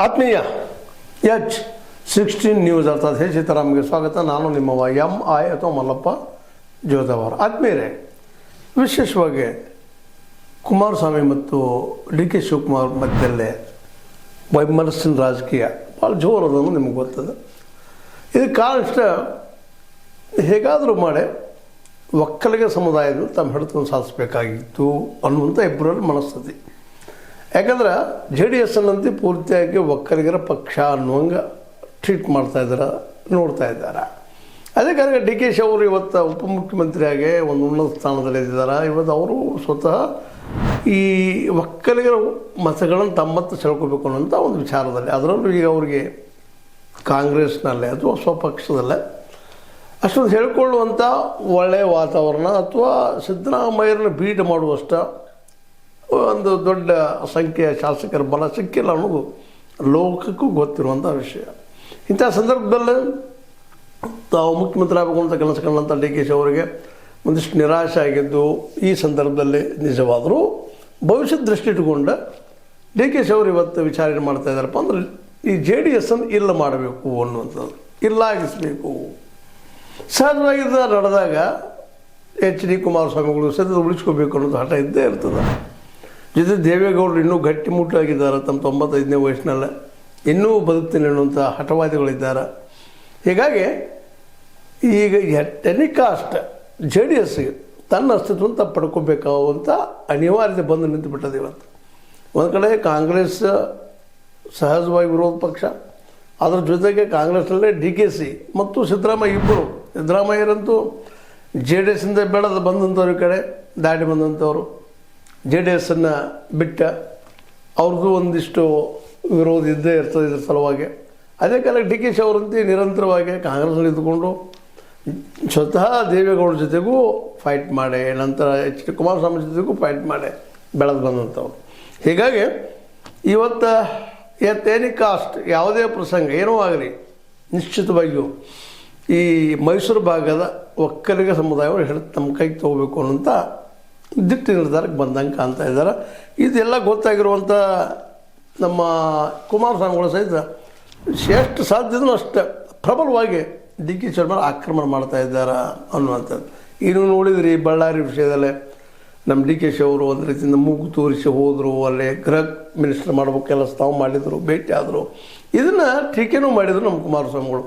ಆತ್ಮೀಯ H16 news ಅರ್ಥಾತ್ ಹೇ ಸೀತಾರಾಮ್ಗೆ ಸ್ವಾಗತ. ನಾನು ನಿಮ್ಮವ MI ಅಥವಾ ಮಲ್ಲಪ್ಪ ಜೋದವಾರ. ಆತ್ಮೀಯರೇ, ವಿಶೇಷವಾಗಿ ಕುಮಾರಸ್ವಾಮಿ ಮತ್ತು DK ಶಿವಕುಮಾರ್ ಮಧ್ಯದಲ್ಲೇ ವೈಮನಸ್ಸಿನ ರಾಜಕೀಯ ಭಾಳ ಜೋರದನ್ನು ನಿಮಗೆ ಗೊತ್ತದೆ. ಇದಕ್ಕೆ ಕಾರಣ ಇಷ್ಟ, ಹೇಗಾದರೂ ಮಾಡಿ ಒಕ್ಕಲಿಗ ಸಮುದಾಯದ ತಮ್ಮ ಹಿಡಿತವನ್ನು ಸಾಧಿಸಬೇಕಾಗಿತ್ತು ಅನ್ನುವಂಥ ಇಬ್ಬರಲ್ಲಿ ಮನಸ್ಥಿತಿ. ಯಾಕಂದ್ರೆ JDS ಅನ್ನಂತೆ ಪೂರ್ತಿಯಾಗಿ ಒಕ್ಕಲಿಗರ ಪಕ್ಷ ಅನ್ನುವಂಗೆ ಟ್ರೀಟ್ ಮಾಡ್ತಾಯಿದ್ದಾರೆ, ನೋಡ್ತಾ ಇದ್ದಾರೆ. ಅದೇ ಕಾರಣ DK ಶಿ ಅವರು ಇವತ್ತು ಉಪಮುಖ್ಯಮಂತ್ರಿಯಾಗಿ ಒಂದು ಉನ್ನತ ಸ್ಥಾನದಲ್ಲಿ ಇದ್ದಾರೆ. ಇವತ್ತು ಅವರು ಸ್ವತಃ ಈ ಒಕ್ಕಲಿಗರ ಮತಗಳನ್ನು ತಮ್ಮತ್ತ ಸೆಳ್ಕೋಬೇಕು ಅನ್ನೋಂಥ ಒಂದು ವಿಚಾರದಲ್ಲಿ, ಅದರಲ್ಲೂ ಈಗ ಅವರಿಗೆ ಕಾಂಗ್ರೆಸ್ನಲ್ಲೇ ಅಥವಾ ಸ್ವಪಕ್ಷದಲ್ಲೇ ಅಷ್ಟೊಂದು ಹೇಳ್ಕೊಳ್ಳುವಂಥ ಒಳ್ಳೆಯ ವಾತಾವರಣ ಅಥವಾ ಸಿದ್ದರಾಮಯ್ಯರನ್ನ ಬೀಟ್ ಮಾಡುವಷ್ಟ ಒಂದು ದೊಡ್ಡ ಸಂಖ್ಯೆಯ ಶಾಸಕರ ಬಲ ಸಿಕ್ಕಿಲ್ಲ ಅನ್ನೋದು ಲೋಕಕ್ಕೂ ಗೊತ್ತಿರುವಂಥ ವಿಷಯ. ಇಂಥ ಸಂದರ್ಭದಲ್ಲಿ ತಾವು ಮುಖ್ಯಮಂತ್ರಿ ಆಗಬೇಕು ಅಂತ ಕನಸುಕೊಂಡಂಥ DK ಶಿ ಅವರಿಗೆ ಒಂದಿಷ್ಟು ನಿರಾಶೆ ಆಗಿದ್ದು ಈ ಸಂದರ್ಭದಲ್ಲಿ ನಿಜವಾದರೂ ಭವಿಷ್ಯದ ದೃಷ್ಟಿ ಇಟ್ಟುಕೊಂಡು DK ಶಿ ಅವರು ಇವತ್ತು ವಿಚಾರಣೆ ಮಾಡ್ತಾ ಇದ್ದಾರಪ್ಪ ಅಂದರೆ ಈ JDS ಅನ್ನು ಇಲ್ಲ ಮಾಡಬೇಕು ಅನ್ನುವಂಥದ್ದು, ಇಲ್ಲಾಗಿಸಬೇಕು. ಸಹಜವಾಗಿ ನಡೆದಾಗ HD ಕುಮಾರಸ್ವಾಮಿಗಳು ಸದ್ಯದ ಉಳಿಸ್ಕೋಬೇಕು ಅನ್ನೋದು ಹಠ ಇದ್ದೇ ಇರ್ತದೆ. ಜೊತೆ ದೇವೇಗೌಡರು ಇನ್ನೂ ಗಟ್ಟಿಮುಟ್ಟಾಗಿದ್ದಾರೆ, ತಮ್ಮ 95ನೇ ವಯಸ್ಸಿನಲ್ಲೇ ಇನ್ನೂ ಬದುಕ್ತೀನಿ ಅನ್ನುವಂಥ ಹಠವಾದಿಗಳಿದ್ದಾರೆ. ಹೀಗಾಗಿ ಈಗ ಟೆನಿಕಾಸ್ಟ್ JDSಗೆ ತನ್ನ ಅಸ್ತಿತ್ವವನ್ನು ತಪ್ಪು ಪಡ್ಕೋಬೇಕಾಗುವಂಥ ಅನಿವಾರ್ಯತೆ ಬಂದು ನಿಂತುಬಿಟ್ಟದೆ. ಇವತ್ತು ಒಂದು ಕಡೆ ಕಾಂಗ್ರೆಸ್ ಸಹಜವಾಗಿ ವಿರೋಧ ಪಕ್ಷ, ಅದರ ಜೊತೆಗೆ ಕಾಂಗ್ರೆಸ್ನಲ್ಲೇ DK ಮತ್ತು ಸಿದ್ದರಾಮಯ್ಯ ಇಬ್ಬರು. ಸಿದ್ದರಾಮಯ್ಯರಂತೂ JDSಯಿಂದ ಬೆಳೆದು ಬಂದಂಥವ್ರ ಕಡೆ ದಾಡಿ ಬಂದಂಥವ್ರು, JDSನ್ನು ಬಿಟ್ಟ ಅವ್ರದ್ದು ಒಂದಿಷ್ಟು ವಿರೋಧ ಇದ್ದೇ ಇರ್ತದೆ ಇದ್ರ ಸಲುವಾಗಿ. ಅದೇ ಕಾಲ DK ಶಿ ಅವರಂತೆ ನಿರಂತರವಾಗಿ ಕಾಂಗ್ರೆಸ್ನಲ್ಲಿ ಇದ್ದುಕೊಂಡು ಸ್ವತಃ ದೇವೇಗೌಡರ ಜೊತೆಗೂ ಫೈಟ್ ಮಾಡಿ, ನಂತರ HD ಕುಮಾರಸ್ವಾಮಿ ಜೊತೆಗೂ ಫೈಟ್ ಮಾಡಿ ಬೆಳೆದು ಬಂದಂಥವ್ರು. ಹೀಗಾಗಿ ಇವತ್ತು ಎನಿ ಕಾಸ್ಟ್ ಯಾವುದೇ ಪ್ರಸಂಗ ಏನೋ ಆಗಲಿ, ನಿಶ್ಚಿತವಾಗಿಯೂ ಈ ಮೈಸೂರು ಭಾಗದ ಒಕ್ಕಲಿಗ ಸಮುದಾಯವನ್ನು ಹಿಡಿದು ತಮ್ಮ ಕೈಗೆ ತೊಗೋಬೇಕು ಅನ್ನೋಂಥ ದಿಟ್ಟ ನಿರ್ಧಾರಕ್ಕೆ ಬಂದಂಗೆ ಕಾಣ್ತಾ ಇದ್ದಾರೆ. ಇದೆಲ್ಲ ಗೊತ್ತಾಗಿರುವಂಥ ನಮ್ಮ ಕುಮಾರಸ್ವಾಮಿಗಳು ಸಹಿತ ಎಷ್ಟು ಸಾಧ್ಯನೋ ಅಷ್ಟು ಪ್ರಬಲವಾಗಿ DK ಶಿ ಮೇಲೆ ಆಕ್ರಮಣ ಮಾಡ್ತಾ ಇದ್ದಾರೆ ಅನ್ನುವಂಥದ್ದು. ಇನ್ನು ನೋಡಿದ್ರಿ ಬಳ್ಳಾರಿ ವಿಷಯದಲ್ಲೇ ನಮ್ಮ DK ಶಿ ಅವರು ಒಂದು ರೀತಿಯಿಂದ ಮೂಗು ತೋರಿಸಿ ಹೋದರು, ಅಲ್ಲೇ ಗೃಹ ಮಿನಿಸ್ಟರ್ ಮಾಡಬೇಕು ಕೆಲಸ ತಾವು ಮಾಡಿದರು, ಭೇಟಿ ಆದರು. ಇದನ್ನು ಟೀಕೆನೂ ಮಾಡಿದರು ನಮ್ಮ ಕುಮಾರಸ್ವಾಮಿಗಳು.